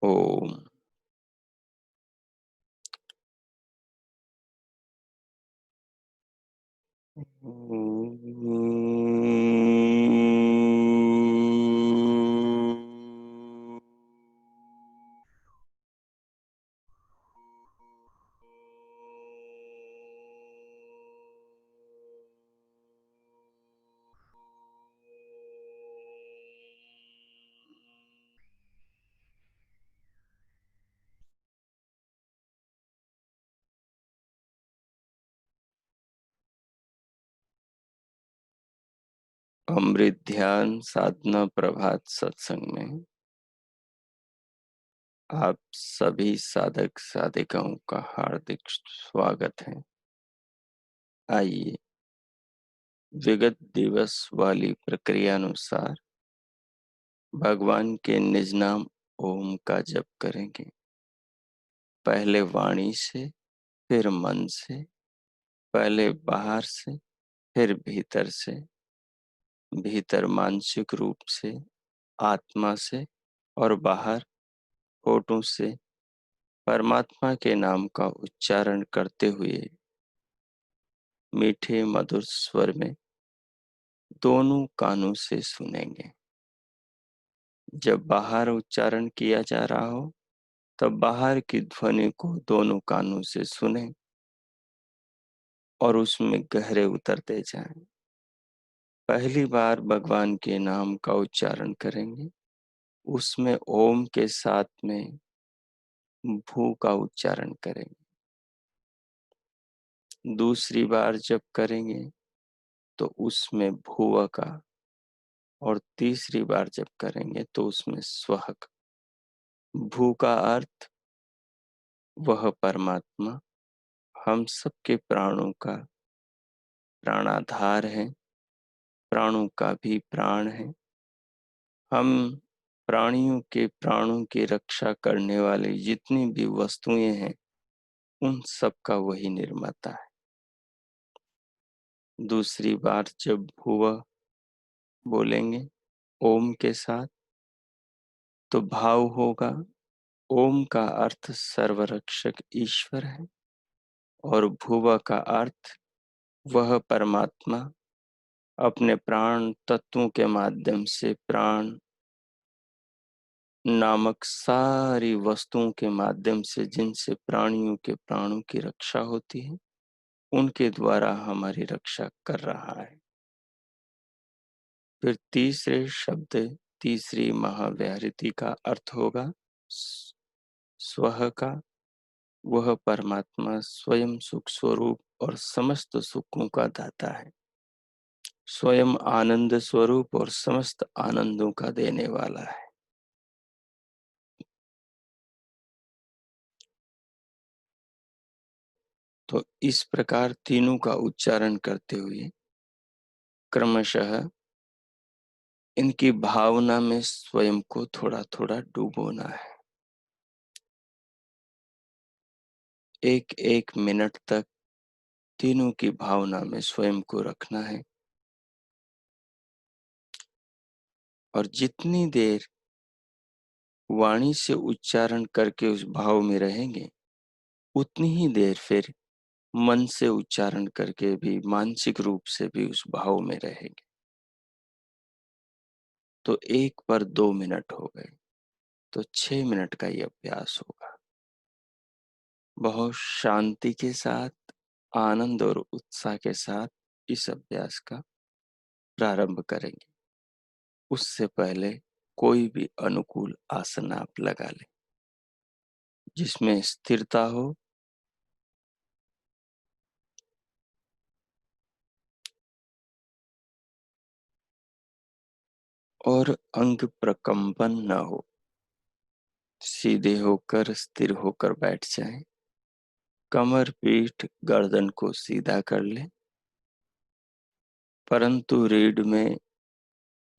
ओम। अमृत ध्यान साधना प्रभात सत्संग में आप सभी साधक साधिकाओं का हार्दिक स्वागत है। आइए विगत दिवस वाली प्रक्रिया अनुसार भगवान के निज नाम ओम का जप करेंगे। पहले वाणी से, फिर मन से, पहले बाहर से, फिर भीतर से। भीतर मानसिक रूप से, आत्मा से, और बाहर होठों से परमात्मा के नाम का उच्चारण करते हुए मीठे मधुर स्वर में दोनों कानों से सुनेंगे। जब बाहर उच्चारण किया जा रहा हो तब बाहर की ध्वनि को दोनों कानों से सुने और उसमें गहरे उतरते जाएं। पहली बार भगवान के नाम का उच्चारण करेंगे, उसमें ओम के साथ में भू का उच्चारण करेंगे। दूसरी बार जब करेंगे तो उसमें भुव का, और तीसरी बार जब करेंगे तो उसमें स्वह का। भू का अर्थ वह परमात्मा हम सबके प्राणों का प्राणाधार है, प्राणों का भी प्राण है। हम प्राणियों के प्राणों की रक्षा करने वाली जितनी भी वस्तुएं हैं उन सब का वही निर्माता है। दूसरी बार जब भुव बोलेंगे ओम के साथ तो भाव होगा ओम का अर्थ सर्वरक्षक ईश्वर है और भुव का अर्थ वह परमात्मा अपने प्राण तत्वों के माध्यम से प्राण नामक सारी वस्तुओं के माध्यम से जिनसे प्राणियों के प्राणों की रक्षा होती है उनके द्वारा हमारी रक्षा कर रहा है। फिर तीसरे शब्द तीसरी महाव्याहृति का अर्थ होगा स्वह का। वह परमात्मा स्वयं सुख स्वरूप और समस्त सुखों का दाता है, स्वयं आनंद स्वरूप और समस्त आनंदों का देने वाला है। तो इस प्रकार तीनों का उच्चारण करते हुए क्रमशः इनकी भावना में स्वयं को थोड़ा थोड़ा डूबोना है। एक एक मिनट तक तीनों की भावना में स्वयं को रखना है और जितनी देर वाणी से उच्चारण करके उस भाव में रहेंगे उतनी ही देर फिर मन से उच्चारण करके भी मानसिक रूप से भी उस भाव में रहेंगे। तो 1 पर 2 मिनट हो गए तो 6 मिनट का ये अभ्यास होगा। बहुत शांति के साथ, आनंद और उत्साह के साथ इस अभ्यास का प्रारंभ करेंगे। उससे पहले कोई भी अनुकूल आसन आप लगा लें जिसमें स्थिरता हो और अंग प्रकंपन न हो। सीधे होकर स्थिर होकर बैठ जाएं। कमर पीठ गर्दन को सीधा कर लें, परंतु रीढ़ में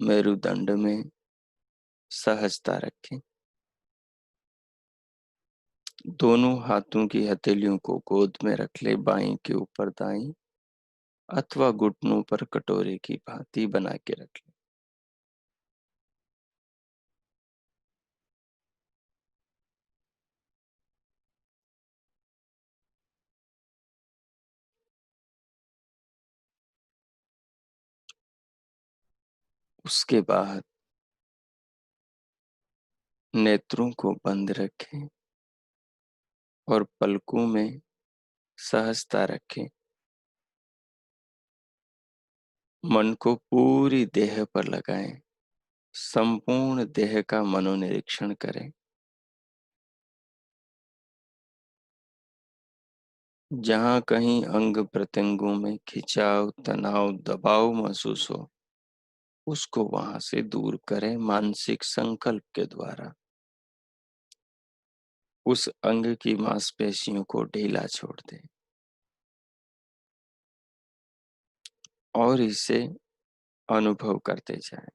मेरुदंड में सहजता रखें। दोनों हाथों की हथेलियों को गोद में रख ले, बाईं के ऊपर दाईं, अथवा घुटनों पर कटोरे की भांति बना के रख ले। उसके बाद नेत्रों को बंद रखें और पलकों में सहजता रखें। मन को पूरी देह पर लगाएं। संपूर्ण देह का मनोनिरीक्षण करें। जहां कहीं अंग प्रत्यंगों में खिंचाव, तनाव, दबाव महसूस हो, उसको वहां से दूर करें मानसिक संकल्प के द्वारा। उस अंग की मांसपेशियों को ढीला छोड़ दें और इसे अनुभव करते जाएं।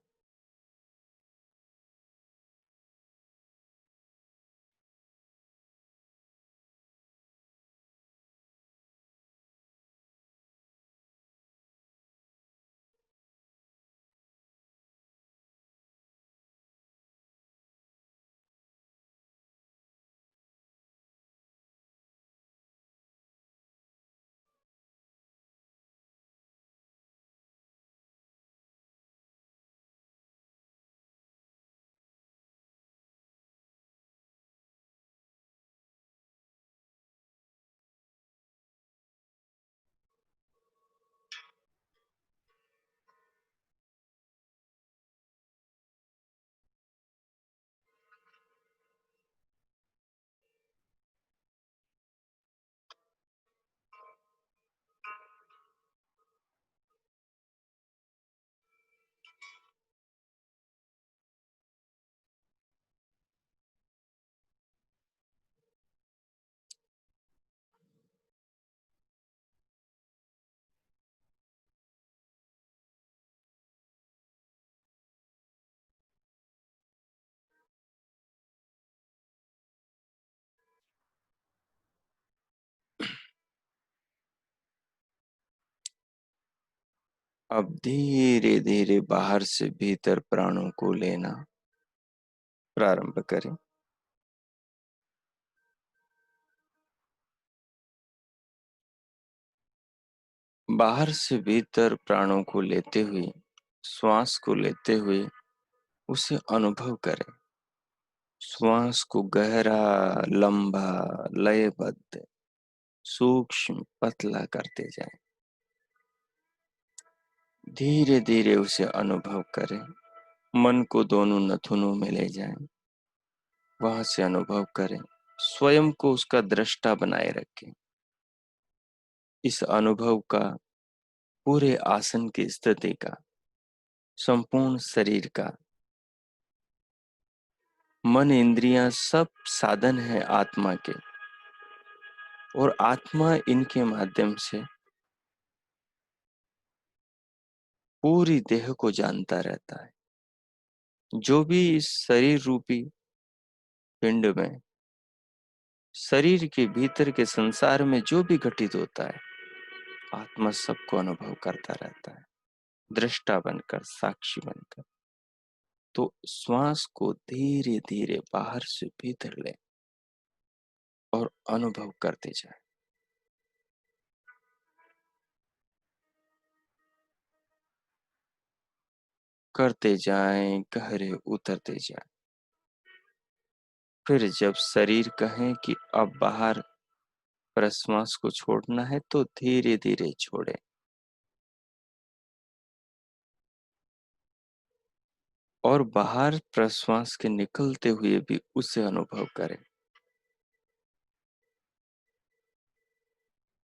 अब धीरे धीरे बाहर से भीतर प्राणों को लेना प्रारंभ करें। बाहर से भीतर प्राणों को लेते हुए, श्वास को लेते हुए उसे अनुभव करें। श्वास को गहरा, लंबा, लयबद्ध, सूक्ष्म, पतला करते जाएं। धीरे धीरे उसे अनुभव करें। मन को दोनों नथुनों में ले जाएं। वहां से अनुभव करें। स्वयं को उसका दृष्टा बनाए रखें। इस अनुभव का, पूरे आसन की स्थिति का, संपूर्ण शरीर का। मन, इंद्रियां सब साधन है आत्मा के, और आत्मा इनके माध्यम से पूरी देह को जानता रहता है। जो भी इस शरीर रूपी पिंड में, शरीर के भीतर के संसार में जो भी घटित होता है, आत्मा सबको अनुभव करता रहता है, दृष्टा बनकर, साक्षी बनकर। तो श्वास को धीरे धीरे बाहर से भीतर ले और अनुभव करते जाए। करते जाएं, गहरे उतरते जाएं। फिर जब शरीर कहे कि अब बाहर प्रश्वास को छोड़ना है, तो धीरे धीरे छोड़े। और बाहर प्रश्वास के निकलते हुए भी उसे अनुभव करें।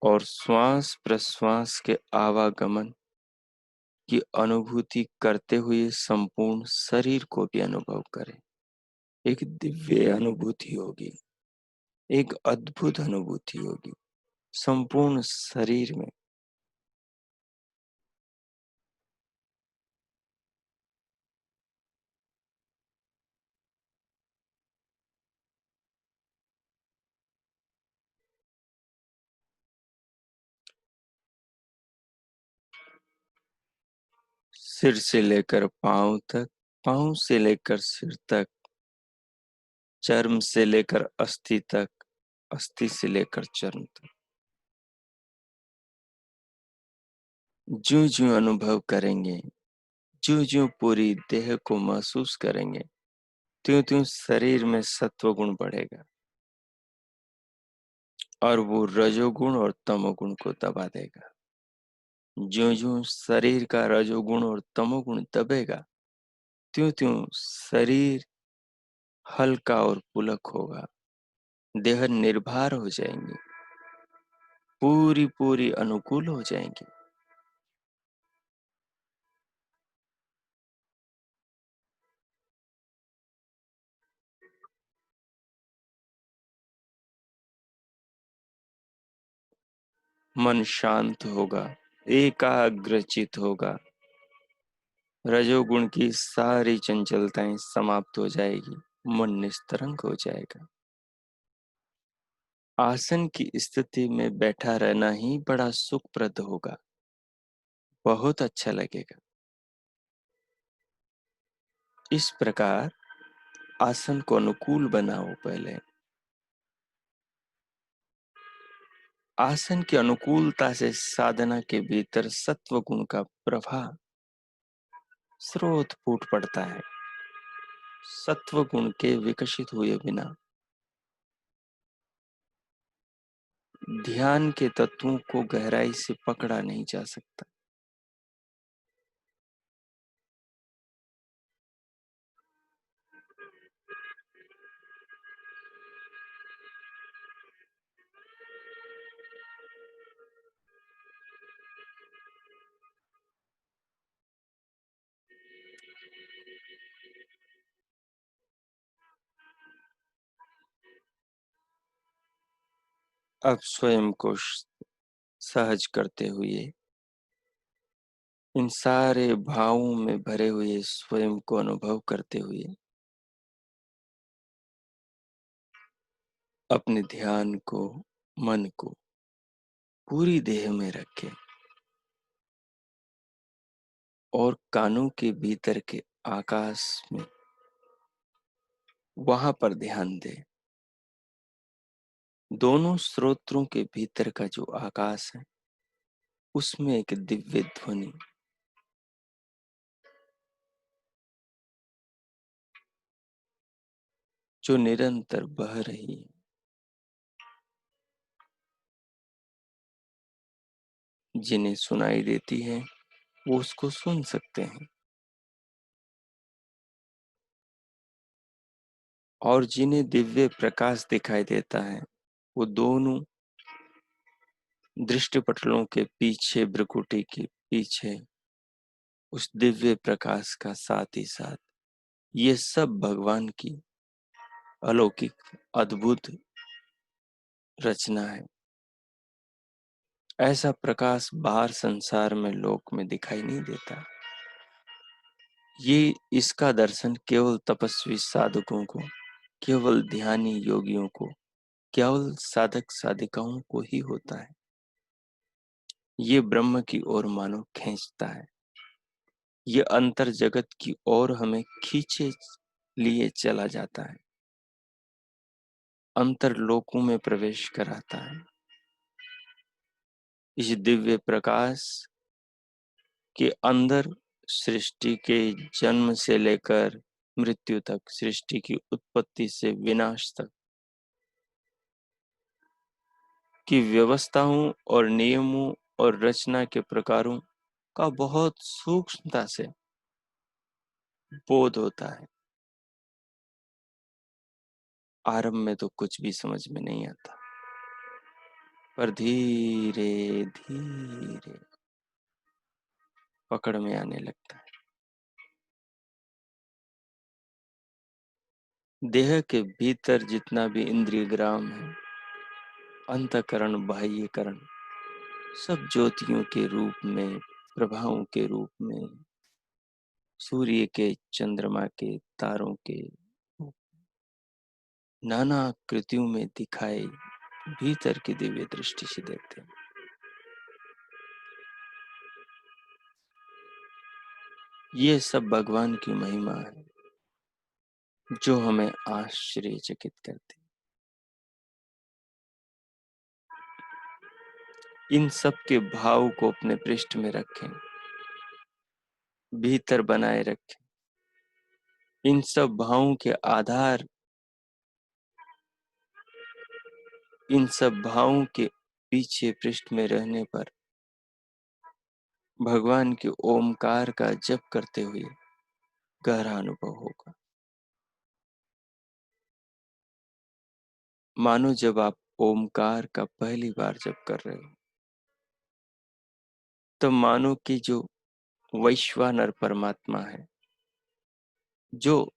और श्वास प्रश्वास के आवागमन की अनुभूति करते हुए संपूर्ण शरीर को भी अनुभव करें। एक दिव्य अनुभूति होगी, एक अद्भुत अनुभूति होगी संपूर्ण शरीर में। सिर से लेकर पांव तक, पांव से लेकर सिर तक, चर्म से लेकर अस्थि तक, अस्थि से लेकर चर्म तक। ज्यों ज्यों अनुभव करेंगे, ज्यों ज्यों पूरी देह को महसूस करेंगे, त्यों त्यों शरीर में सत्व गुण बढ़ेगा और वो रजोगुण और तमोगुण को दबा देगा। ज्यों ज्यों शरीर का रजोगुण और तमोगुण दबेगा, त्यों त्यों शरीर हल्का और पुलक होगा, देह निर्भर हो जाएंगी, पूरी पूरी अनुकूल हो जाएंगी। मन शांत होगा, एकाग्रचित होगा, रजोगुण की सारी चंचलताएं समाप्त हो जाएगी, मन निस्तरंग हो जाएगा। आसन की स्थिति में बैठा रहना ही बड़ा सुखप्रद होगा, बहुत अच्छा लगेगा। इस प्रकार आसन को अनुकूल बनाओ। पहले आसन की अनुकूलता से साधना के भीतर सत्व गुण का प्रवाह स्रोत फूट पड़ता है। सत्व गुण के विकसित हुए बिना ध्यान के तत्वों को गहराई से पकड़ा नहीं जा सकता। अब स्वयं को सहज करते हुए, इन सारे भावों में भरे हुए स्वयं को अनुभव करते हुए अपने ध्यान को, मन को पूरी देह में रखें और कानों के भीतर के आकाश में वहां पर ध्यान दें। दोनों स्रोतों के भीतर का जो आकाश है, उसमें एक दिव्य ध्वनि जो निरंतर बह रही है, जिन्हें सुनाई देती है वो उसको सुन सकते हैं, और जिन्हें दिव्य प्रकाश दिखाई देता है वो दोनों दृष्टिपटलों के पीछे, भ्रुकुटी के पीछे उस दिव्य प्रकाश का साथ ही साथ ये सब भगवान की अलौकिक अद्भुत रचना है। ऐसा प्रकाश बाहर संसार में, लोक में दिखाई नहीं देता। ये इसका दर्शन केवल तपस्वी साधकों को, केवल ध्यानी योगियों को, केवल साधक साधिकाओं को ही होता है। ये ब्रह्म की ओर मानो खींचता है, ये अंतर जगत की ओर हमें खींचे लिए चला जाता है, अंतर लोकों में प्रवेश कराता है। इस दिव्य प्रकाश के अंदर सृष्टि के जन्म से लेकर मृत्यु तक, सृष्टि की उत्पत्ति से विनाश तक की व्यवस्थाओं और नियमों और रचना के प्रकारों का बहुत सूक्ष्मता से बोध होता है। आरंभ में तो कुछ भी समझ में नहीं आता, पर धीरे धीरे पकड़ में आने लगता है। देह के भीतर जितना भी इंद्रिय ग्राम है, अंतःकरण बाह्यकरण, सब ज्योतियों के रूप में, प्रभावों के रूप में, सूर्य के, चंद्रमा के, तारों के नाना आकृतियों में दिखाई भीतर की दिव्य दृष्टि से देखते हैं। ये सब भगवान की महिमा है जो हमें आश्चर्यचकित करती। इन सब के भाव को अपने पृष्ठ में रखें भीतर बनाए रखें। इन सब भावों के आधार, इन सब भावों के पीछे पृष्ठ में रहने पर भगवान के ओमकार का जप करते हुए गहरा अनुभव होगा। मानो जब आप ओमकार का पहली बार जप कर रहे हो, तो मानो कि जो वैश्वानर परमात्मा है, जो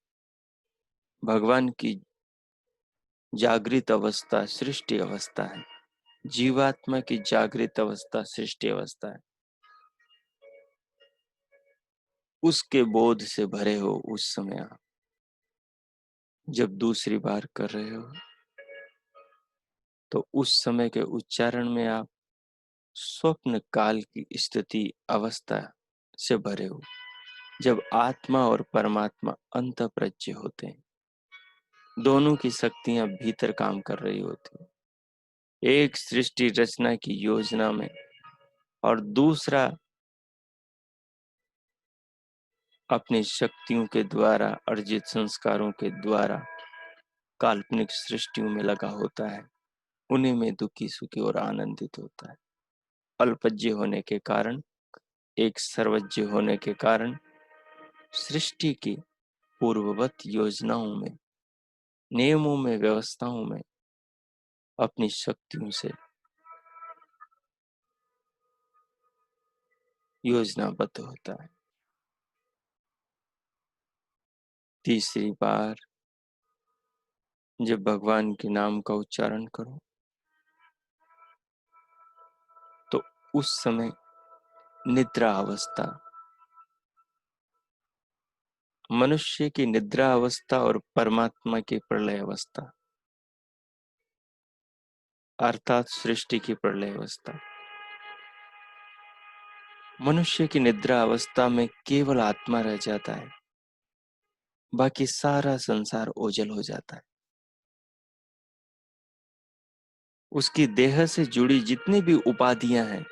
भगवान की जागृत अवस्था सृष्टि अवस्था है, जीवात्मा की जागृत अवस्था सृष्टि अवस्था है, उसके बोध से भरे हो उस समय आप जब दूसरी बार कर रहे हो, तो उस समय के उच्चारण में आप स्वप्न काल की स्थिति अवस्था से भरे हो, जब आत्मा और परमात्मा अंतःप्रज्ञ होते हैं, दोनों की शक्तियां भीतर काम कर रही होती हैं, एक सृष्टि रचना की योजना में और दूसरा अपनी शक्तियों के द्वारा अर्जित संस्कारों के द्वारा काल्पनिक सृष्टियों में लगा होता है, उन्हीं में दुखी सुखी और आनंदित होता है। अल्पज्य होने के कारण, एक सर्वज्ञ होने के कारण सृष्टि की पूर्ववत योजनाओं में, नियमों में, व्यवस्थाओं में अपनी शक्तियों से योजनाबद्ध होता है। तीसरी बार जब भगवान के नाम का उच्चारण करो, तो उस समय निद्रा अवस्था, मनुष्य की निद्रा अवस्था और परमात्मा की प्रलय अवस्था, अर्थात सृष्टि की प्रलय अवस्था। मनुष्य की निद्रा अवस्था में केवल आत्मा रह जाता है, बाकी सारा संसार ओझल हो जाता है। उसकी देह से जुड़ी जितनी भी उपाधियां हैं,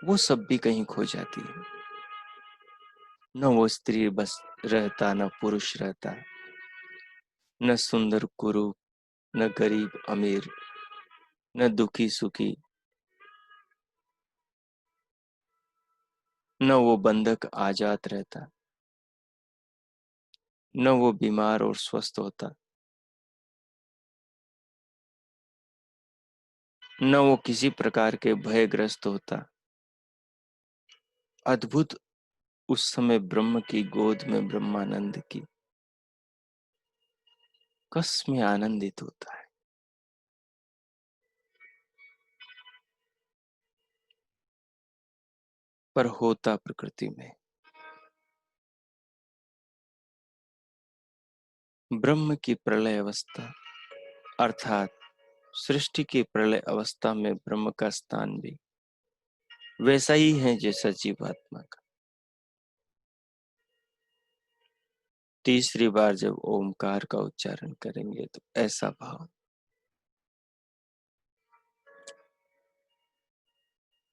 वो सब भी कहीं खो जाती है। न वो स्त्री बस रहता, न पुरुष रहता, न सुंदर कुरूप, न गरीब अमीर, न दुखी सुखी, न वो बंधक आजाद रहता, न वो बीमार और स्वस्थ होता, न वो किसी प्रकार के भयग्रस्त होता। अद्भुत उस समय ब्रह्म की गोद में ब्रह्मानंद की कस में आनंदित होता है। पर होता प्रकृति में ब्रह्म की प्रलय अवस्था, अर्थात सृष्टि की प्रलय अवस्था में ब्रह्म का स्थान भी वैसा ही है जैसा जीवात्मा का। तीसरी बार जब ओमकार का उच्चारण करेंगे, तो ऐसा भाव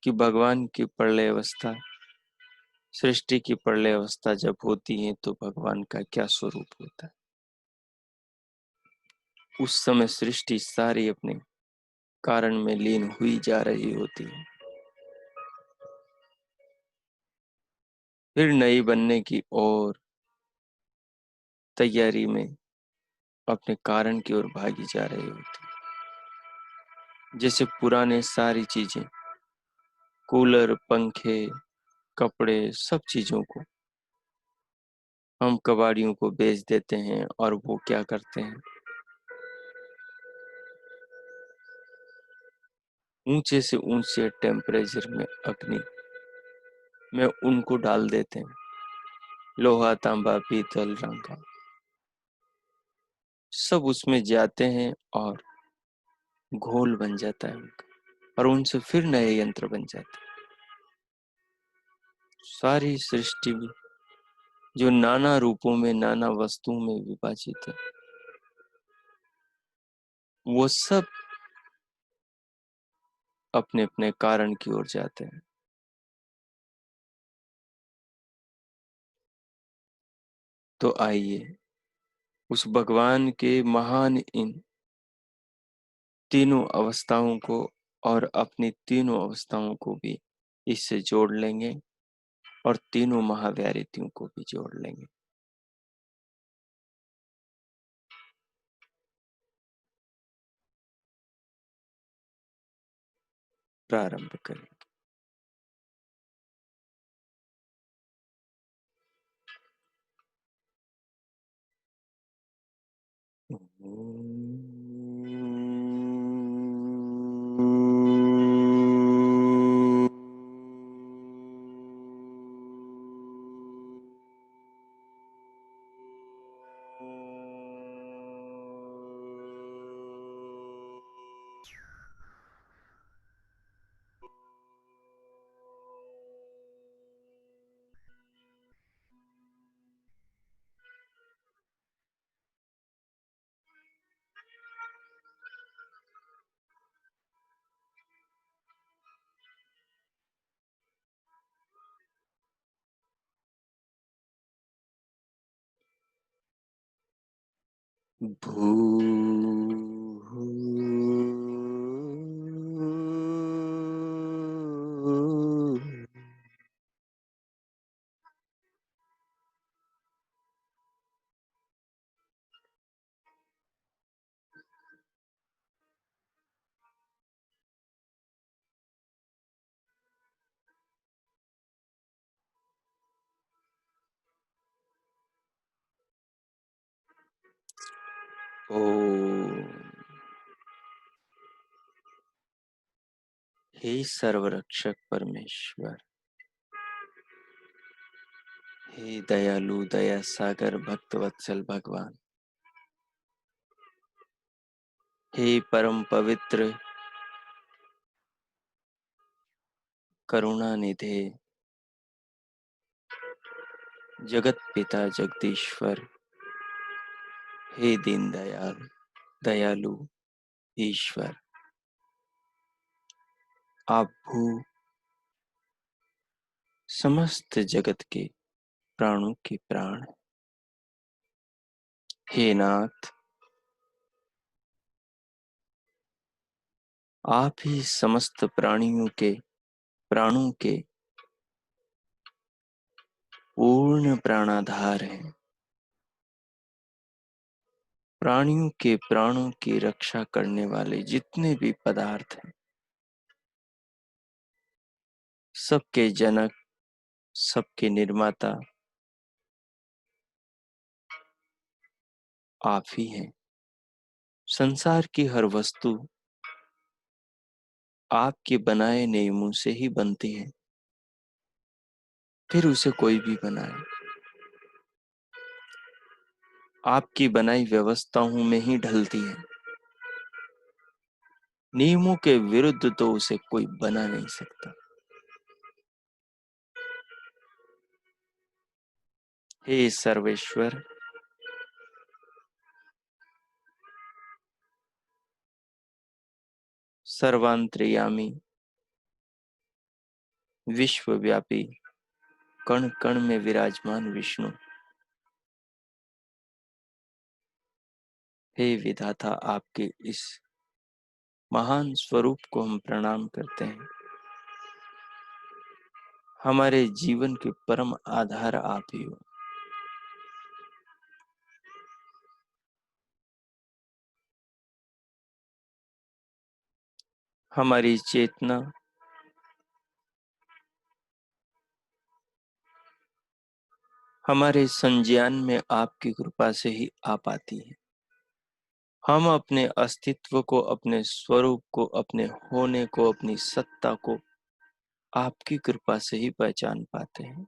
कि भगवान की प्रलय अवस्था, सृष्टि की प्रलय अवस्था जब होती है, तो भगवान का क्या स्वरूप होता है। उस समय सृष्टि सारी अपने कारण में लीन हुई जा रही होती है, फिर नई बनने की ओर तैयारी में अपने कारण की ओर भागी जा रही होती है। जैसे पुराने सारी चीजें, कूलर, पंखे, कपड़े, सब चीजों को हम कबाड़ियों को बेच देते हैं, और वो क्या करते हैं, ऊंचे से ऊंचे टेम्परेचर में, अग्नि में उनको डाल देते हैं। लोहा, तांबा, पीतल, रंगा, सब उसमें जाते हैं और घोल बन जाता है उनका, और उनसे फिर नए यंत्र बन जाते हैं। सारी सृष्टि में जो नाना रूपों में, नाना वस्तुओं में विभाजित है, वो सब अपने अपने कारण की ओर जाते हैं। तो आइए उस भगवान के महान इन तीनों अवस्थाओं को और अपनी तीनों अवस्थाओं को भी इससे जोड़ लेंगे और तीनों महाव्यारितियों को भी जोड़ लेंगे। प्रारंभ करें। भू ओम। हे सर्वरक्षक परमेश्वर, हे दयालु दया सागर भक्त वत्सल भगवान, हे परम पवित्र करुणा निधे जगत पिता जगदीश्वर, हे दीन दयाल दयालु ईश्वर, आप भू समस्त जगत के प्राणों के प्राण। हे नाथ, आप ही समस्त प्राणियों के प्राणों के पूर्ण प्राणाधार हैं। प्राणियों के प्राणों की रक्षा करने वाले जितने भी पदार्थ हैं, सबके जनक, सबके निर्माता आप ही हैं। संसार की हर वस्तु आपके बनाए नियमों से ही बनती है, फिर उसे कोई भी बनाए। आपकी बनाई व्यवस्थाओं में ही ढलती है। नियमों के विरुद्ध तो उसे कोई बना नहीं सकता। हे सर्वेश्वर, सर्वांतर्यामी, विश्वव्यापी, कण कण में विराजमान विष्णु, हे विधाता, आपके इस महान स्वरूप को हम प्रणाम करते हैं। हमारे जीवन के परम आधार आप ही हो। हमारी चेतना हमारे संज्ञान में आपकी कृपा से ही आ पाती है। हम अपने अस्तित्व को, अपने स्वरूप को, अपने होने को, अपनी सत्ता को आपकी कृपा से ही पहचान पाते हैं।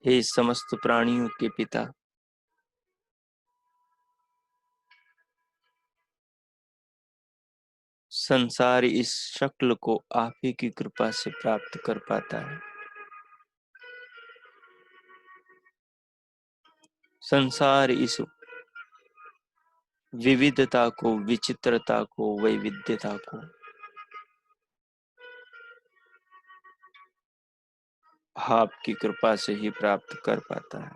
हे समस्त प्राणियों के पिता, संसार इस शक्ल को आप ही की कृपा से प्राप्त कर पाता है। संसार इस विविधता को, विचित्रता को, वैविध्यता को आपकी कृपा से ही प्राप्त कर पाता है।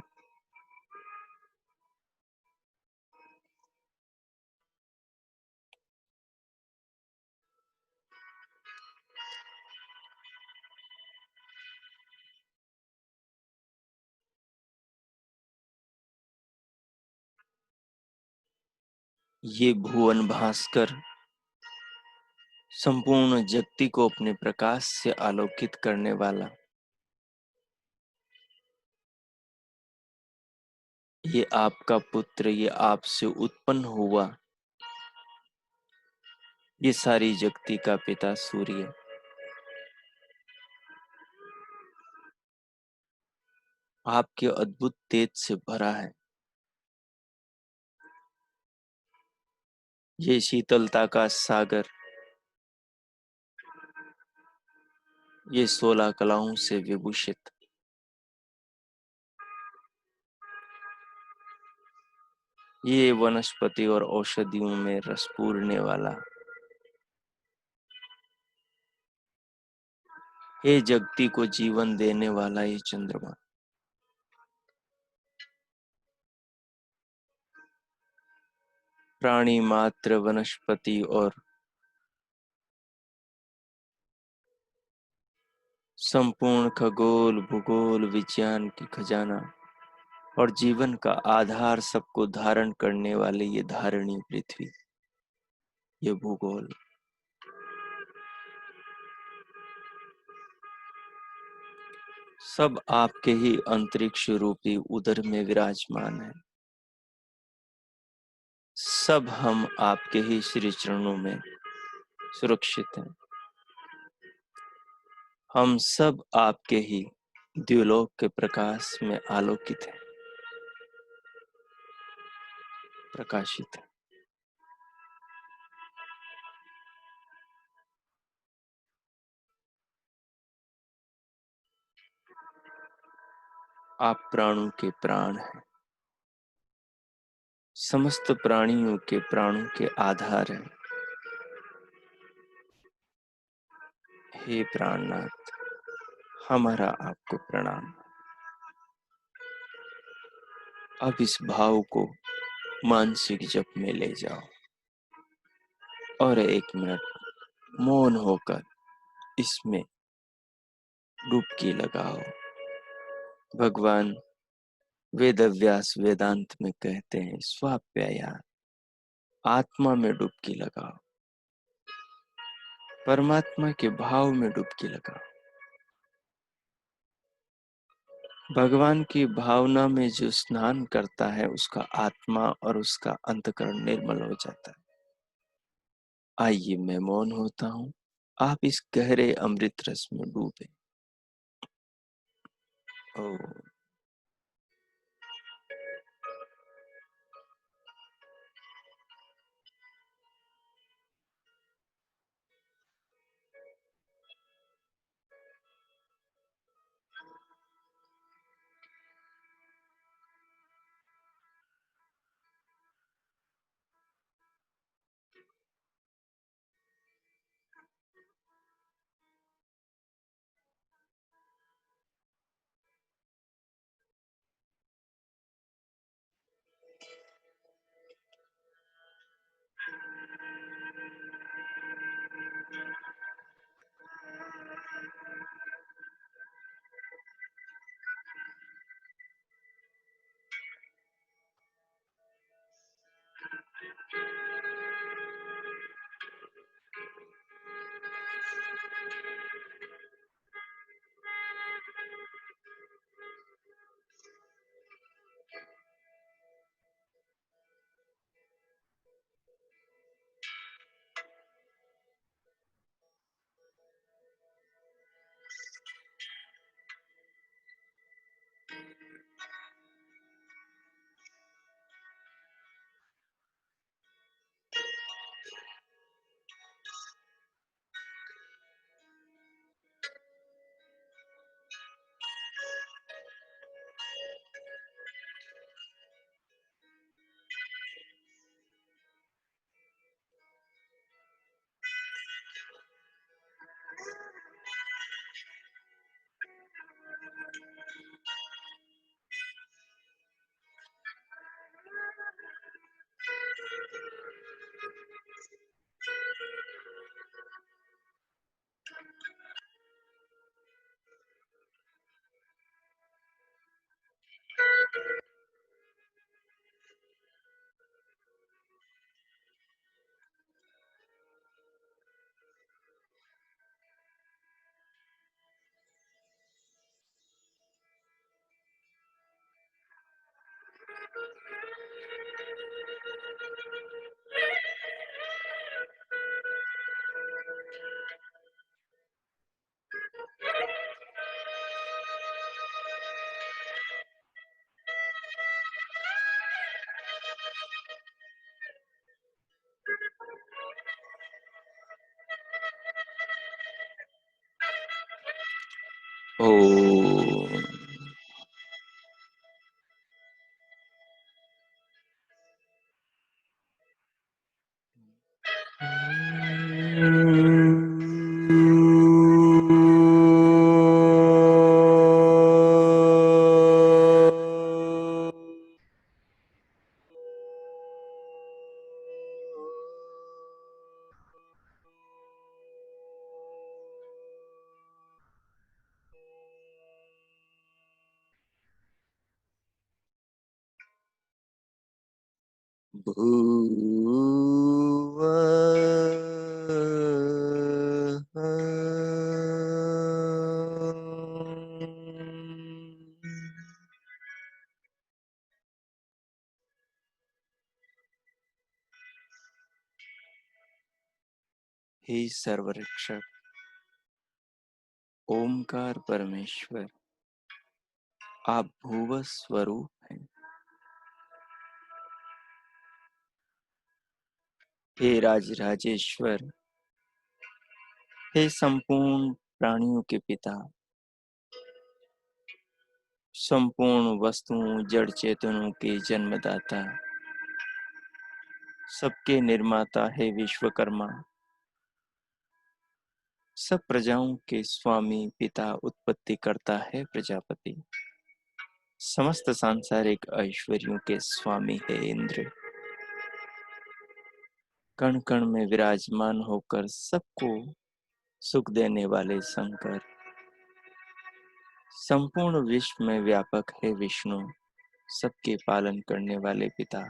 ये भुवन भास्कर संपूर्ण जगति को अपने प्रकाश से आलोकित करने वाला, ये आपका पुत्र, ये आपसे उत्पन्न हुआ, ये सारी जगति का पिता सूर्य आपके अद्भुत तेज से भरा है। ये शीतलता का सागर, ये 16 कलाओं से विभूषित, ये वनस्पति और औषधियों में रस पूरने वाला, ये जगति को जीवन देने वाला ये चंद्रमा, प्राणी मात्र, वनस्पति और संपूर्ण खगोल भूगोल विज्ञान की खजाना और जीवन का आधार सबको धारण करने वाले ये धारणी पृथ्वी, ये भूगोल, सब आपके ही अंतरिक्ष रूपी उदर में विराजमान है। सब हम आपके ही श्री चरणों में सुरक्षित हैं। हम सब आपके ही द्युलोक के प्रकाश में आलोकित हैं, प्रकाशित हैं। आप प्राणों के प्राण हैं, समस्त प्राणियों के प्राणों के आधार हैं। हे प्राणनाथ, हमारा आपको प्रणाम। अब इस भाव को मानसिक जप में ले जाओ और 1 मिनट मौन होकर इसमें डुबकी लगाओ। भगवान वेदव्यास वेदांत में कहते हैं, स्वाप्यायान, आत्मा में डुबकी लगाओ, परमात्मा के भाव में डुबकी लगाओ। भगवान की भावना में जो स्नान करता है उसका आत्मा और उसका अंतकरण निर्मल हो जाता है। आइए मैं मौन होता हूँ, आप इस गहरे अमृत रस में डूबे। ओ ओम। हे सर्वरक्षक ओमकार परमेश्वर, आप भूव स्वरूप हैं। हे राजराजेश्वर, हे संपूर्ण प्राणियों के पिता, संपूर्ण वस्तुओं जड़ चेतनों के जन्मदाता, सबके निर्माता है विश्वकर्मा, सब प्रजाओं के स्वामी पिता उत्पत्ति करता है प्रजापति, समस्त सांसारिक ऐश्वर्यों के स्वामी है इंद्र, कण कण में विराजमान होकर सबको सुख देने वाले शंकर, संपूर्ण विश्व में व्यापक है विष्णु, सबके पालन करने वाले पिता,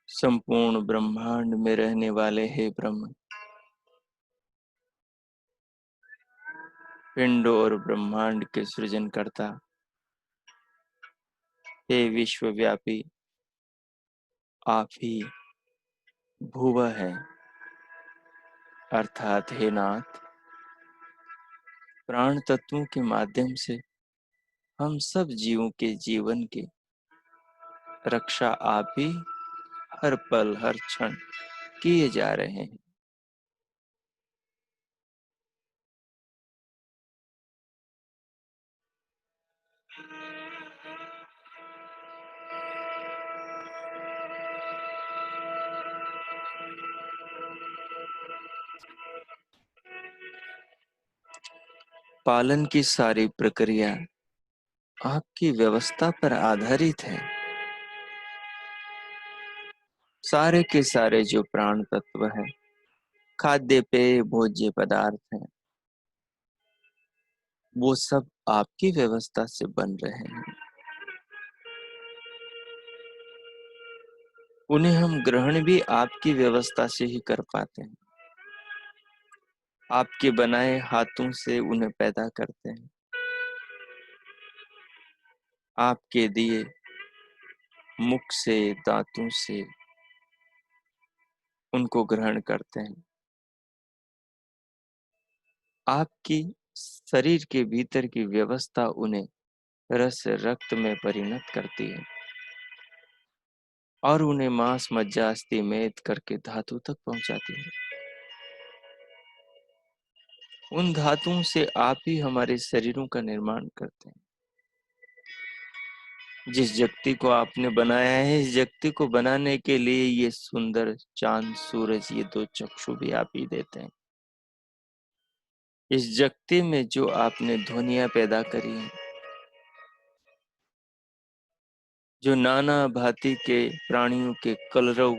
संपूर्ण ब्रह्मांड में रहने वाले है ब्रह्म, पिंड और ब्रह्मांड के सृजन करता, हे विश्वव्यापी, आप ही भुव है, अर्थात हे नाथ, प्राण तत्वों के माध्यम से हम सब जीवों के जीवन की रक्षा आप ही हर पल हर क्षण किए जा रहे हैं। पालन की सारी प्रक्रिया आपकी व्यवस्था पर आधारित है। सारे के सारे जो प्राण तत्व है, खाद्य पेय भोज्य पदार्थ हैं, वो सब आपकी व्यवस्था से बन रहे हैं। उन्हें हम ग्रहण भी आपकी व्यवस्था से ही कर पाते हैं। आपके बनाए हाथों से उन्हें पैदा करते हैं, आपके दिए मुख से दांतों से उनको ग्रहण करते हैं। आपकी शरीर के भीतर की व्यवस्था उन्हें रस रक्त में परिणत करती है और उन्हें मांस मज्जा अस्थि मेद करके धातु तक पहुंचाती है। उन धातुओं से आप ही हमारे शरीरों का निर्माण करते हैं। जिस जगति को आपने बनाया है, इस जगति को बनाने के लिए ये सुंदर चांद सूरज, ये दो चक्षु भी आप ही देते हैं। इस जगति में जो आपने ध्वनियां पैदा करी हैं, जो नाना भांति के प्राणियों के कलरव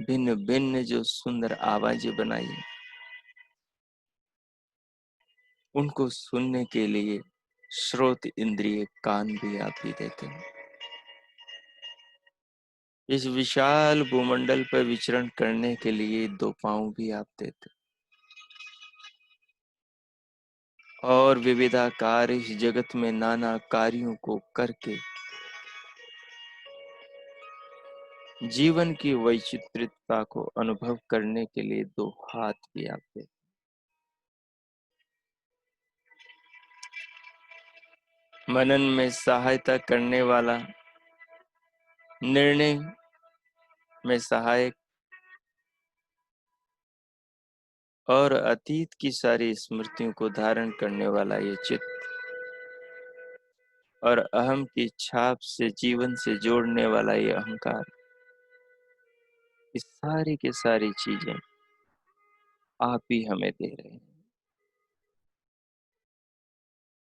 भिन्न भिन्न जो सुंदर आवाजें बनाई हैं, उनको सुनने के लिए श्रोत इंद्रिय कान भी आप ही देते हैं। इस विशाल भूमंडल पर विचरण करने के लिए दो पांव भी आप देते हैं और विविधाकार इस जगत में नाना कार्यों को करके जीवन की वैचित्र्यता को अनुभव करने के लिए दो हाथ भी आप देते हैं। मनन में सहायता करने वाला, निर्णय में सहायक, और अतीत की सारी स्मृतियों को धारण करने वाला ये चित्त और अहम की छाप से जीवन से जोड़ने वाला ये अहंकार, इस सारी की सारी चीजें आप ही हमें दे रहे हैं।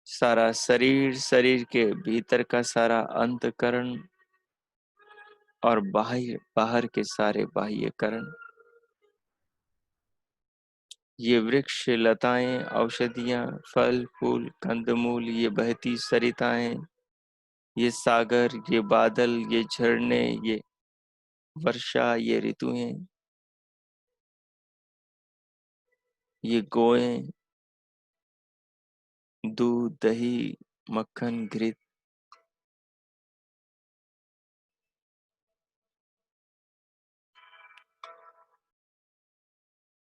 सारा शरीर, शरीर के भीतर का सारा अंतःकरण और बाह्य, बाहर के सारे बाह्यकरण, ये वृक्ष, लताएं, औषधियां, फल फूल, कंदमूल, ये बहती सरिताएं, ये सागर, ये बादल, ये झरने, ये वर्षा, ये ऋतुएं, ये गोएं, दूध, दही, मक्खन, घृत,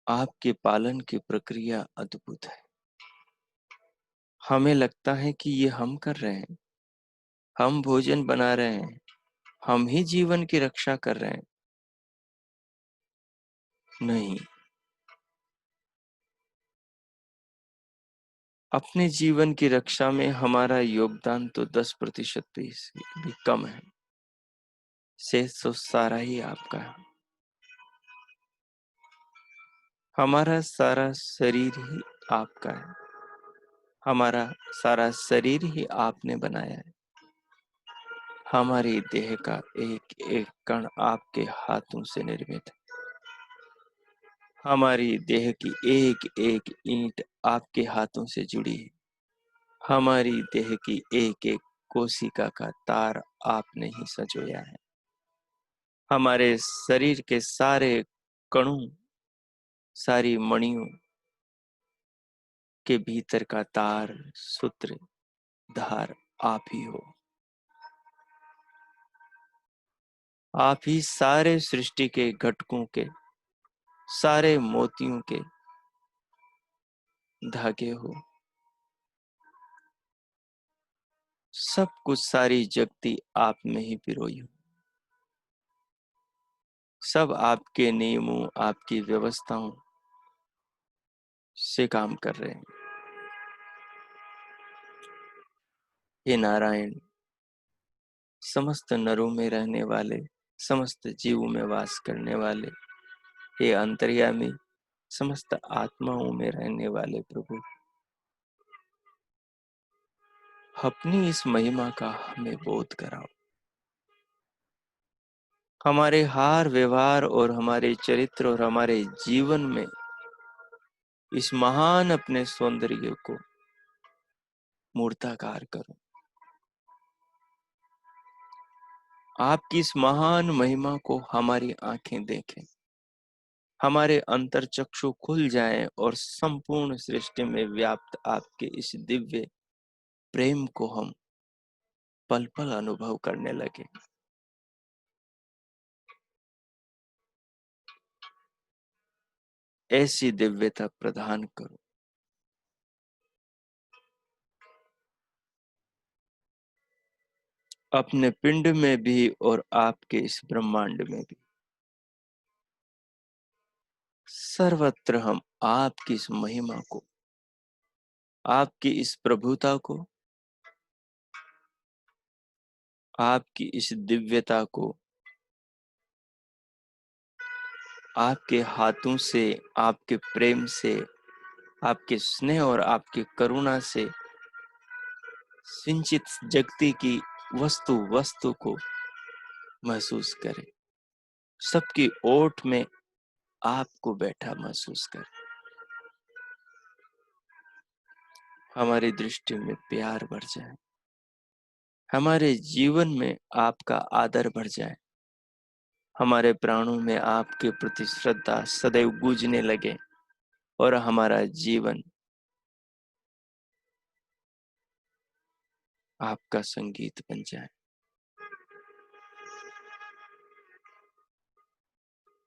आपके पालन की प्रक्रिया अद्भुत है। हमें लगता है कि ये हम कर रहे हैं, हम भोजन बना रहे हैं, हम ही जीवन की रक्षा कर रहे हैं। नहीं, अपने जीवन की रक्षा में हमारा योगदान तो 10% भी कम है। शेष तो सारा ही आपका है। हमारा सारा शरीर ही आपका है। हमारा सारा शरीर ही आपने बनाया है। हमारी देह का एक एक कण आपके हाथों से निर्मित है। हमारी देह की एक एक ईंट आपके हाथों से जुड़ी है। हमारी देह की एक एक कोशिका का तार आपने ही संजोया है। हमारे शरीर के सारे कणों, सारी मणियों के भीतर का तार, सूत्र, धार आप ही हो। आप ही सारे सृष्टि के घटकों के, सारे मोतियों के धागे हो। सब कुछ, सारी जगती आप में ही पिरोई हो। सब आपके नियमों, आपकी व्यवस्थाओं से काम कर रहे हैं। हे नारायण, समस्त नरों में रहने वाले, समस्त जीवों में वास करने वाले, हे अंतर्यामी, समस्त आत्माओं में रहने वाले प्रभु, अपनी इस महिमा का हमें बोध कराओ। हमारे हार व्यवहार और हमारे चरित्र और हमारे जीवन में इस महान अपने सौंदर्य को मूर्ताकार करो। आपकी इस महान महिमा को हमारी आंखें देखें, हमारे अंतरचक्षु खुल जाएं और संपूर्ण सृष्टि में व्याप्त आपके इस दिव्य प्रेम को हम पल पल अनुभव करने लगे। ऐसी दिव्यता प्रदान करो। अपने पिंड में भी और आपके इस ब्रह्मांड में भी सर्वत्र हम आपकी इस महिमा को, आपकी इस प्रभुता को, आपकी इस दिव्यता को आपके हाथों से, आपके प्रेम से, आपके स्नेह और आपकी करुणा से सिंचित जगती की वस्तु वस्तु को महसूस करें। सबकी ओट में आपको बैठा महसूस करें। हमारी दृष्टि में प्यार बढ़ जाए, हमारे जीवन में आपका आदर बढ़ जाए, हमारे प्राणों में आपके प्रति श्रद्धा सदैव गूंजने लगे और हमारा जीवन आपका संगीत बन जाए।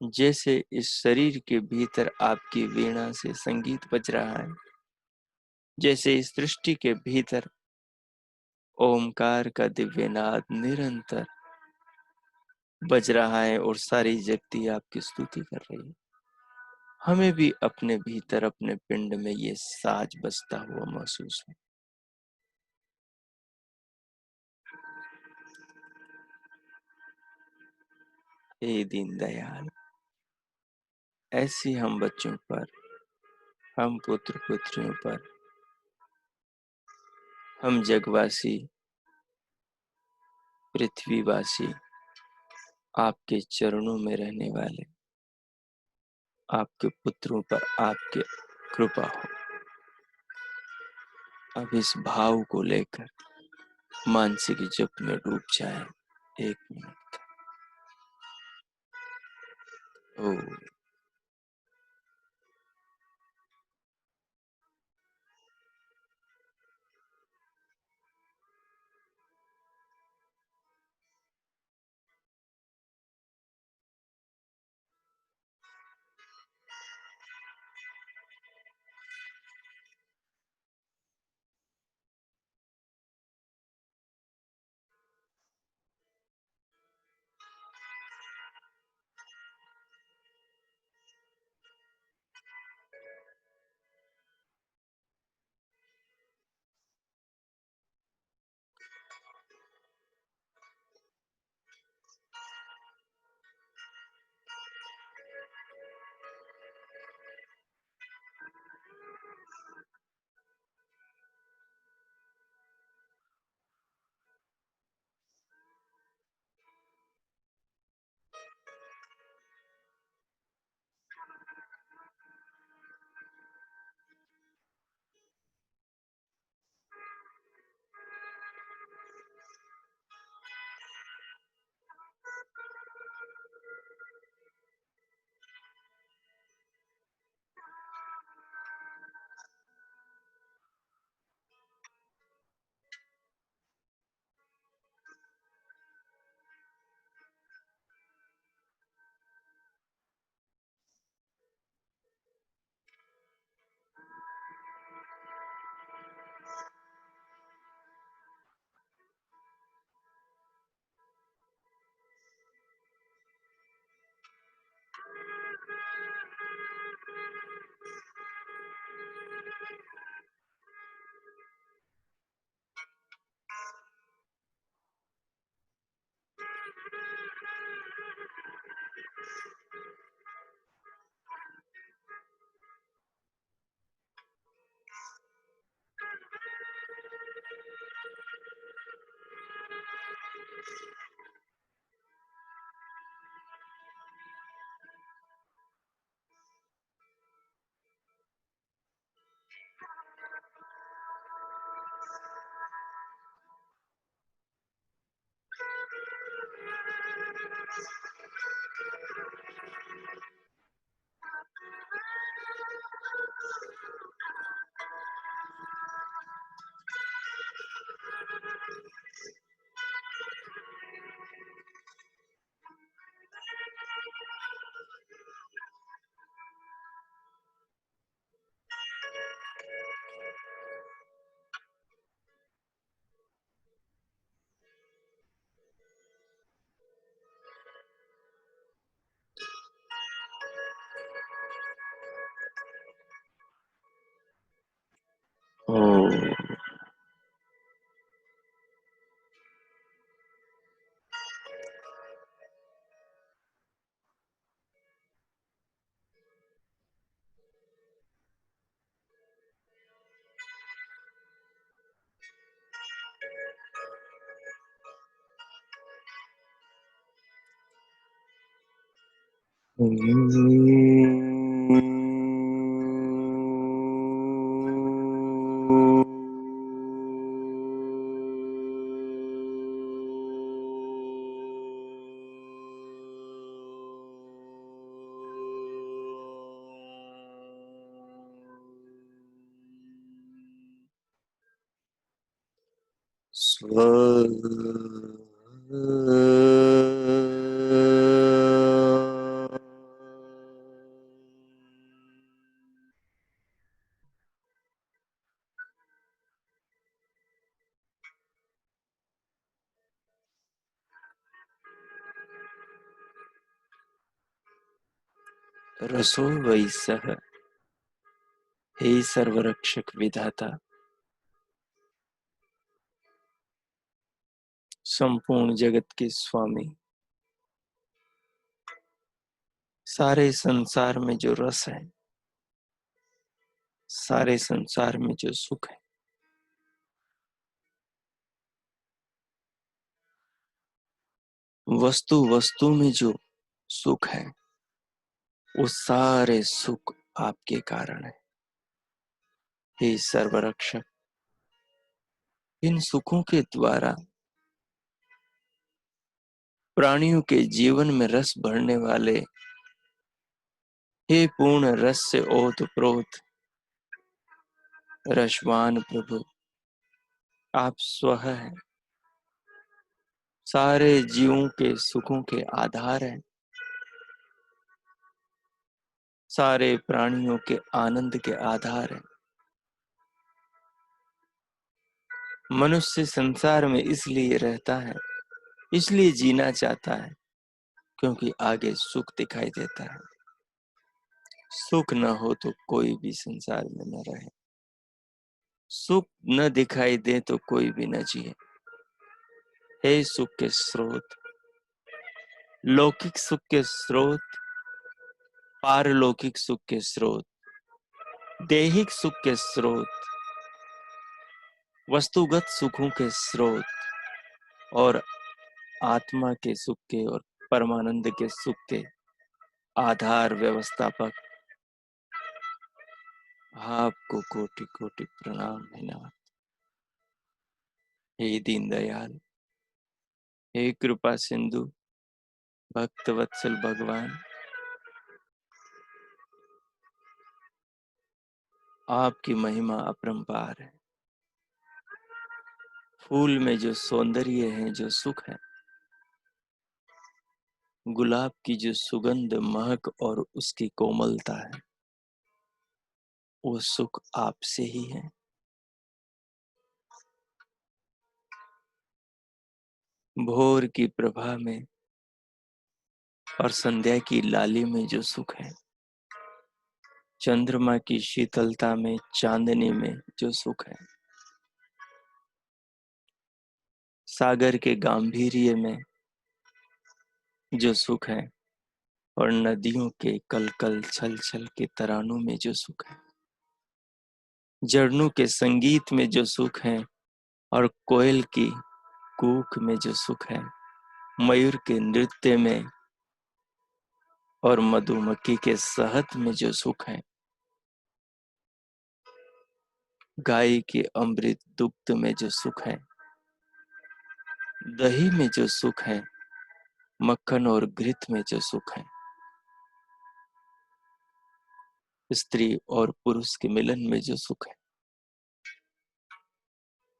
जैसे इस शरीर के भीतर आपकी वीणा से संगीत बज रहा है, जैसे इस सृष्टि के भीतर ओमकार का दिव्य नाद निरंतर बज रहा है और सारी जगती आपकी स्तुति कर रही है, हमें भी अपने भीतर अपने पिंड में ये साज बजता हुआ महसूस हो। हे दीनदयाल, ऐसी हम बच्चों पर, हम पुत्र पुत्रियों पर, हम जगवासी, पृथ्वीवासी, आपके चरणों में रहने वाले आपके पुत्रों पर आपके कृपा हो। अब इस भाव को लेकर मानसिक जप में डूब जाए। 1 मिनट। ओ ओ स्व रसो वै सः, हे सर्वरक्षक विधाता, संपूर्ण जगत के स्वामी, सारे संसार में जो रस है, सारे संसार में जो सुख है, वस्तु वस्तु में जो सुख है, वो सारे सुख आपके कारण है। हे सर्वरक्षक, इन सुखों के द्वारा प्राणियों के जीवन में रस भरने वाले, हे पूर्ण रस से ओत प्रोत रसवान प्रभु, आप स्वः हैं, सारे जीवों के सुखों के आधार हैं, सारे प्राणियों के आनंद के आधार हैं। मनुष्य संसार में इसलिए रहता है, इसलिए जीना चाहता है, क्योंकि आगे सुख दिखाई देता है। सुख न हो तो कोई भी संसार में न रहे, सुख न दिखाई दे तो कोई भी न जिए। हे सुख के स्रोत, लौकिक सुख के स्रोत, पारलौकिक सुख के स्रोत, दैहिक सुख के स्रोत, वस्तुगत सुखों के स्रोत और आत्मा के सुख के और परमानंद के सुख के आधार व्यवस्थापक, आपको कोटि कोटि प्रणाम है नाथ। हे दीनदयाल, हे कृपा सिंधु, भक्त वत्सल भगवान, आपकी महिमा अपरंपार है। फूल में जो सौंदर्य है, जो सुख है, गुलाब की जो सुगंध, महक और उसकी कोमलता है, वो सुख आपसे ही है। भोर की प्रभा में और संध्या की लाली में जो सुख है, चंद्रमा की शीतलता में, चांदनी में जो सुख है, सागर के गांभीर्य में जो सुख है और नदियों के कल कल छल छल के तरानों में जो सुख है, झरनों के संगीत में जो सुख है और कोयल की कूक में जो सुख है, मयूर के नृत्य में और मधुमक्खी के शहद में जो सुख है, गाय के अमृत दुग्ध में जो सुख है, दही में जो सुख है, मक्खन और घृत में जो सुख है, स्त्री और पुरुष के मिलन में जो सुख है,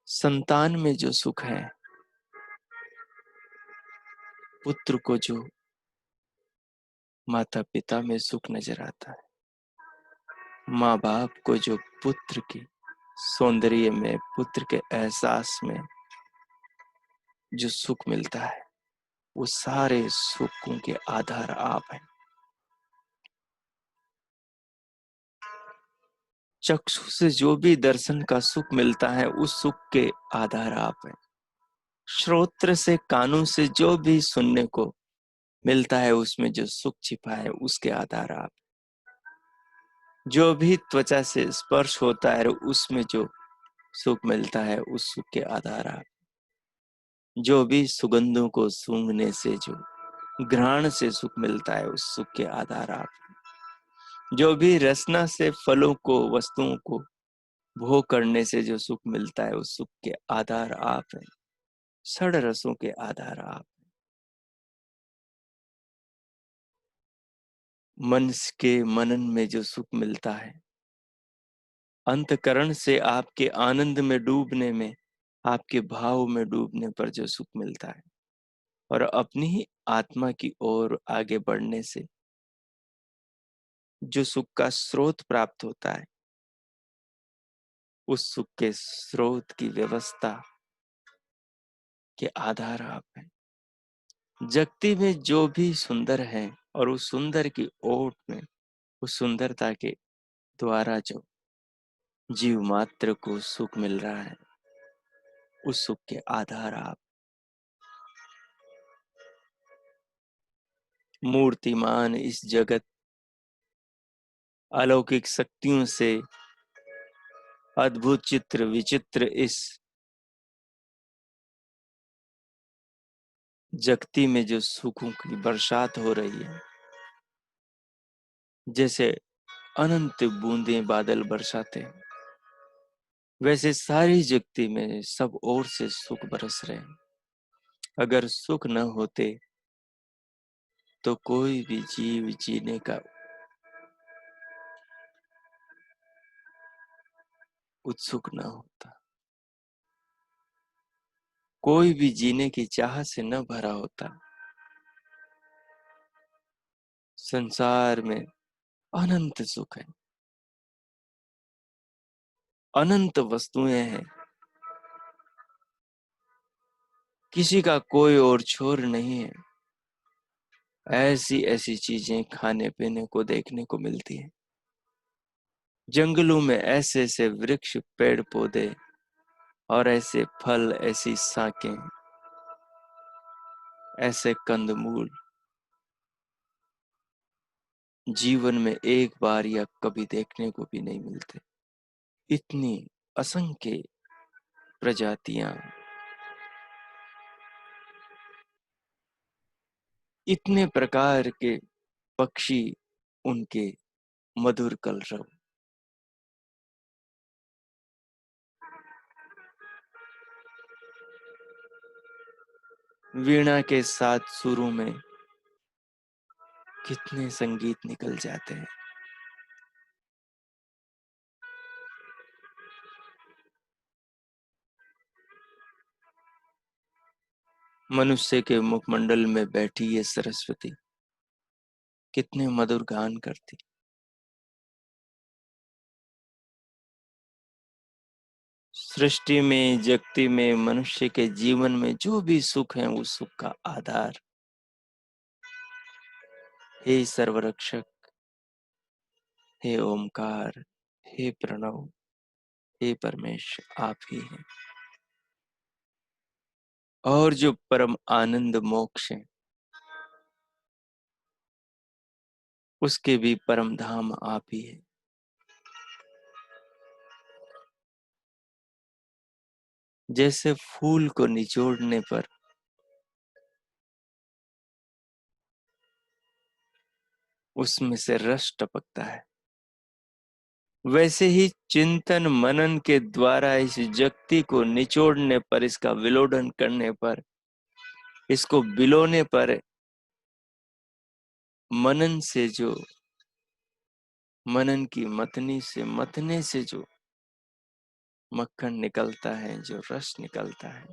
संतान में जो सुख है, पुत्र को जो माता पिता में सुख नजर आता है, माँ बाप को जो पुत्र की सौंदर्य में, पुत्र के एहसास में जो सुख मिलता है, वो सारे सुखों के आधार आप हैं। चक्षु से जो भी दर्शन का सुख मिलता है, उस सुख के आधार आप हैं। श्रोत्र से, कानों से जो भी सुनने को मिलता है, उसमें जो सुख छिपा है, उसके आधार आप। जो भी त्वचा से स्पर्श होता है, उसमें जो सुख मिलता है, उस सुख के आधार आप। जो भी सुगंधों को सूंघने से जो घ्राण से सुख मिलता है, उस सुख के आधार आप। जो भी रसना से फलों को, वस्तुओं को भोग करने से जो सुख मिलता है, उस सुख के आधार आप हैं। षड रसों के आधार आप। मन के मनन में जो सुख मिलता है, अंतकरण से आपके आनंद में डूबने में, आपके भाव में डूबने पर जो सुख मिलता है, और अपनी ही आत्मा की ओर आगे बढ़ने से जो सुख का स्रोत प्राप्त होता है, उस सुख के स्रोत की व्यवस्था के आधार आप हैं। जगती में जो भी सुंदर है और उस सुंदर की ओट में उस सुंदरता के द्वारा जो जीव मात्र को सुख मिल रहा है, उस सुख के आधार आप। मूर्तिमान इस जगत अलौकिक शक्तियों से अद्भुत चित्र विचित्र इस जगती में जो सुखों की बरसात हो रही है, जैसे अनंत बूंदें बादल बरसाते हैं, वैसे सारी जगती में सब ओर से सुख बरस रहे हैं। अगर सुख न होते तो कोई भी जीव जीने का उत्सुक न होता, कोई भी जीने की चाह से न भरा होता। संसार में अनंत सुख है, अनंत वस्तुएं हैं, किसी का कोई और छोर नहीं है। ऐसी ऐसी चीजें खाने पीने को देखने को मिलती हैं। जंगलों में ऐसे ऐसे वृक्ष पेड़ पौधे और ऐसे फल, ऐसी साकें, ऐसे कंदमूल जीवन में एक बार या कभी देखने को भी नहीं मिलते। इतनी असंख्य प्रजातियां, इतने प्रकार के पक्षी, उनके मधुर कलरव। वीणा के साथ सुरों में कितने संगीत निकल जाते हैं। मनुष्य के मुखमंडल में बैठी ये सरस्वती कितने मधुर गान करती। सृष्टि में, जगती में, मनुष्य के जीवन में जो भी सुख है, उस सुख का आधार हे सर्वरक्षक, हे ओमकार, हे प्रणव, हे परमेश आप ही हैं। और जो परम आनंद मोक्ष है, उसके भी परम धाम आप ही है। जैसे फूल को निचोड़ने पर उसमें से रस टपकता है, वैसे ही चिंतन मनन के द्वारा इस जगती को निचोड़ने पर, इसका विलोडन करने पर, इसको बिलोने पर, मनन से जो, मनन की मतनी से, मतने से जो मक्खन निकलता है, जो रस निकलता है,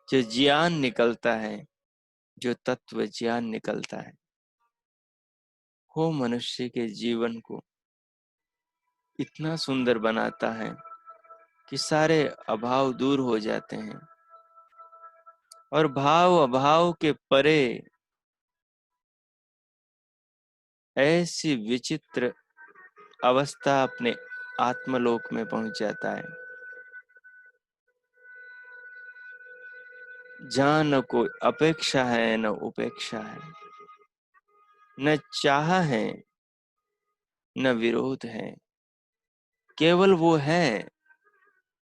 जो ज्ञान निकलता है, जो तत्व ज्ञान निकलता है, वो मनुष्य के जीवन को इतना सुंदर बनाता है कि सारे अभाव दूर हो जाते हैं और भाव अभाव के परे ऐसी विचित्र अवस्था अपने आत्मलोक में पहुंच जाता है, जहां न कोई अपेक्षा है, न उपेक्षा है, न चाह है, न विरोध है। केवल वो है,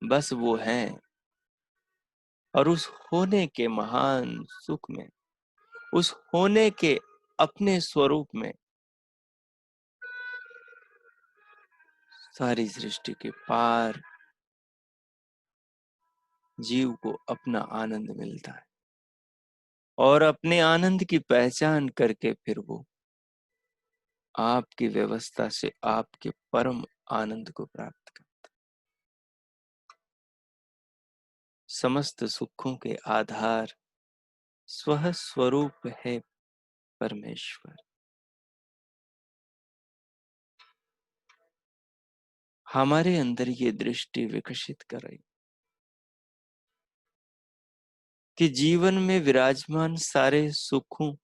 बस वो है। और उस होने के महान सुख में, उस होने के अपने स्वरूप में सारी सृष्टि के पार जीव को अपना आनंद मिलता है और अपने आनंद की पहचान करके फिर वो आपकी व्यवस्था से आपके परम आनंद को प्राप्त कर। समस्त सुखों के आधार स्व स्वरूप है परमेश्वर। हमारे अंदर ये दृष्टि विकसित करें कि जीवन में विराजमान सारे सुखों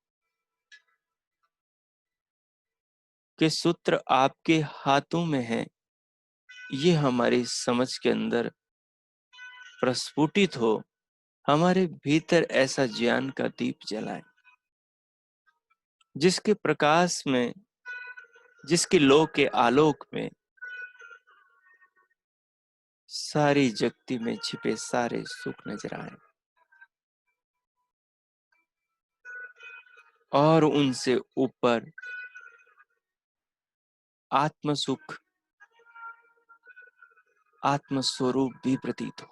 कि सूत्र आपके हाथों में है, ये हमारी समझ के अंदर प्रस्फुटित हो, हमारे भीतर ऐसा ज्ञान का दीप जलाए, जिसके प्रकाश में, जिसके लो के आलोक में सारी जगती में छिपे सारे सुख नजर आए और उनसे ऊपर आत्म सुख, आत्म स्वरूप भी प्रतीत हो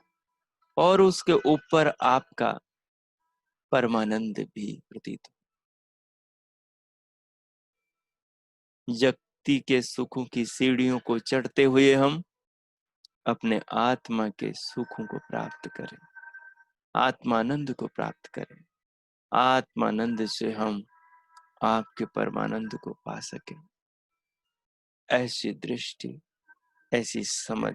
और उसके ऊपर आपका परमानंद भी प्रतीत हो। जगती के सुखों की सीढ़ियों को चढ़ते हुए हम अपने आत्मा के सुखों को प्राप्त करें, आत्मानंद को प्राप्त करें, आत्मानंद से हम आपके परमानंद को पा सकें। ऐसी दृष्टि, ऐसी समझ,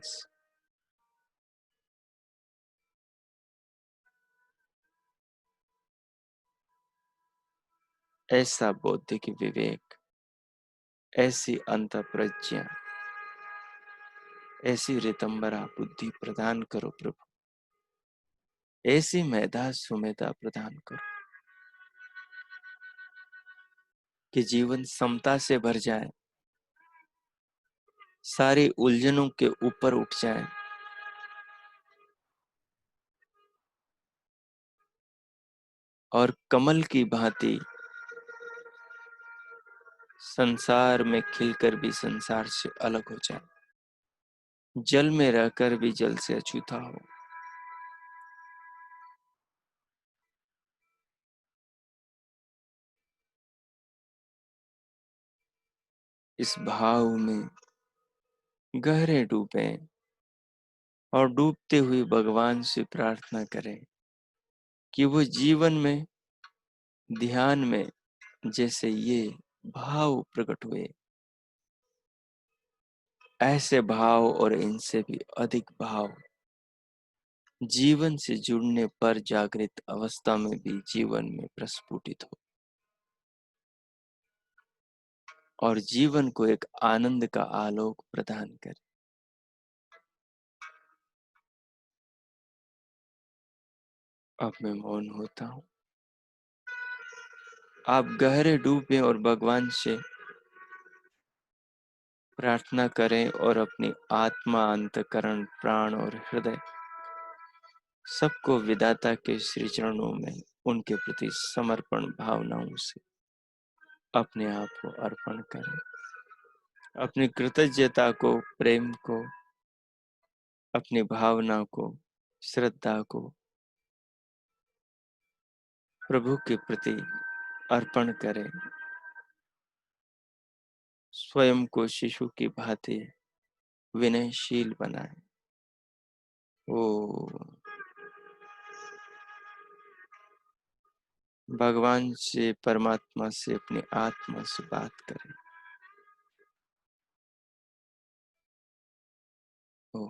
ऐसा बौद्धिक विवेक, ऐसी अंतःप्रज्ञा, ऐसी रितंबरा बुद्धि प्रदान करो प्रभु, ऐसी मेधा सुमेधा प्रदान करो कि जीवन समता से भर जाए, सारी उलझनों के ऊपर उठ जाए और कमल की भांति संसार में खिलकर भी संसार से अलग हो जाए, जल में रहकर भी जल से अछूता हो। इस भाव में गहरे डूबे और डूबते हुए भगवान से प्रार्थना करें कि वो जीवन में, ध्यान में जैसे ये भाव प्रकट हुए, ऐसे भाव और इनसे भी अधिक भाव जीवन से जुड़ने पर जागृत अवस्था में भी जीवन में प्रस्फुटित हो और जीवन को एक आनंद का आलोक प्रदान करे। अब मैं मौन होता हूँ। आप गहरे डूबे और भगवान से प्रार्थना करें और अपनी आत्मा, अंतकरण, प्राण और हृदय सबको विधाता के श्री चरणों में उनके प्रति समर्पण भावनाओं से अपने आप को अर्पण करें। अपनी कृतज्ञता को, प्रेम को, अपनी भावना को, श्रद्धा को प्रभु के प्रति अर्पण करें। स्वयं को शिशु की भांति विनयशील बनाएं। ओ भगवान से, परमात्मा से, अपनी आत्मा से बात करें। ओ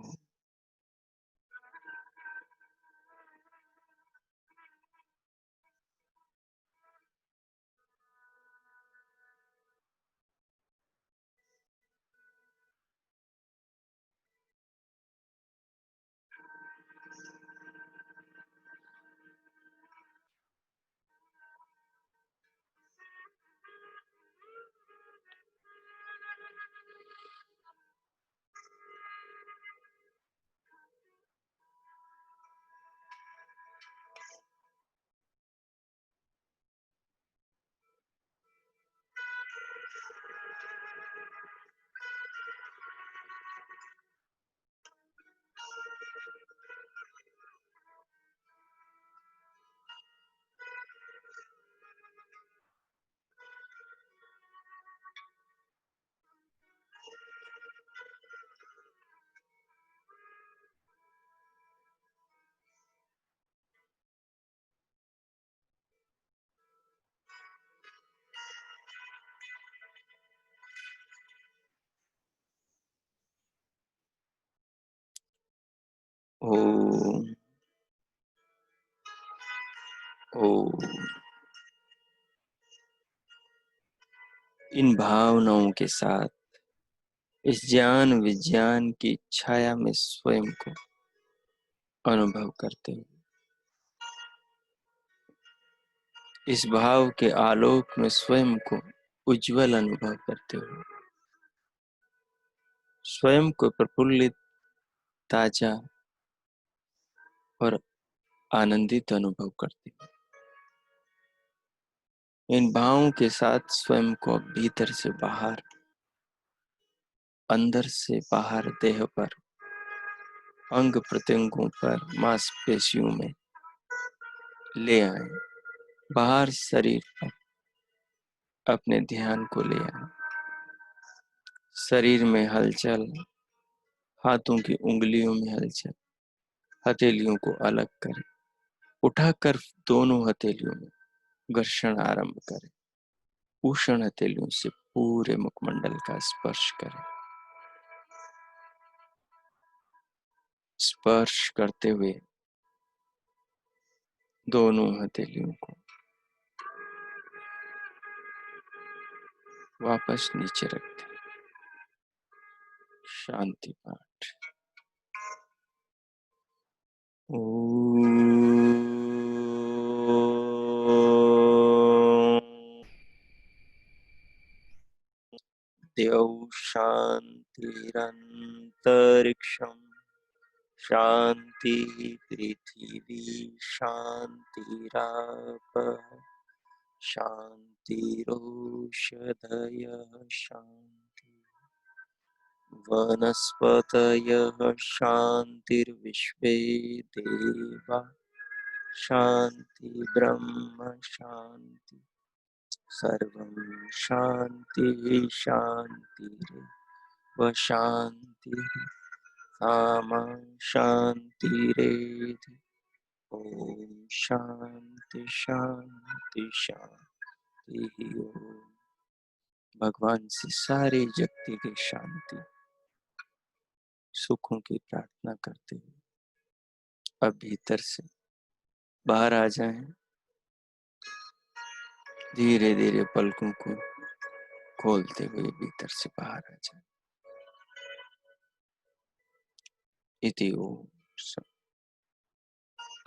ओ ओ इन भावनाओं के साथ इस ज्ञान विज्ञान की छाया में स्वयं को अनुभव करते हुए, इस भाव के आलोक में स्वयं को उज्जवल अनुभव करते हुए, स्वयं को प्रफुल्लित, ताजा और आनंदित अनुभव करते हुए, इन भावों के साथ स्वयं को भीतर से बाहर, अंदर से बाहर देह पर, अंग प्रत्यंगों पर, मांसपेशियों में ले आए, बाहर शरीर पर अपने ध्यान को ले आए, शरीर में हलचल, हाथों की उंगलियों में हलचल, हथेलियों को अलग करें, उठाकर दोनों हथेलियों में घर्षण आरंभ करें, उष्ण हथेलियों से पूरे मुखमंडल का स्पर्श करें, स्पर्श करते हुए दोनों हथेलियों को वापस नीचे रखते, शांति पाठ। द्यौः शान्तिरन्तरिक्षं शान्तिः, पृथिवी शान्तिरापः शान्तिरोषधयः शान्तिः, वनस्पतयः शान्तिर्विश्वे देवा शान्ति ब्रह्म शान्ति, सर्वं शान्तिः शान्तिरेव शान्तिः, सामा शान्तिरेधि। ओम शांति शांति शांति। ओम। भगवान से सारे जगत की शांति, सुखों की प्रार्थना करते हुए अब भीतर से बाहर आ जाएं, धीरे धीरे पलकों को खोलते हुए भीतर से बाहर आ जाएं। इति ओम।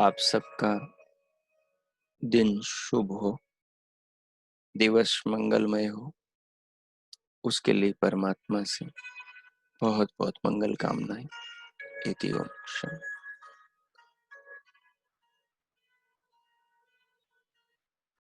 आप सबका दिन शुभ हो, दिवस मंगलमय हो, उसके लिए परमात्मा से बहुत बहुत मंगल कामनाएं। इति ओम।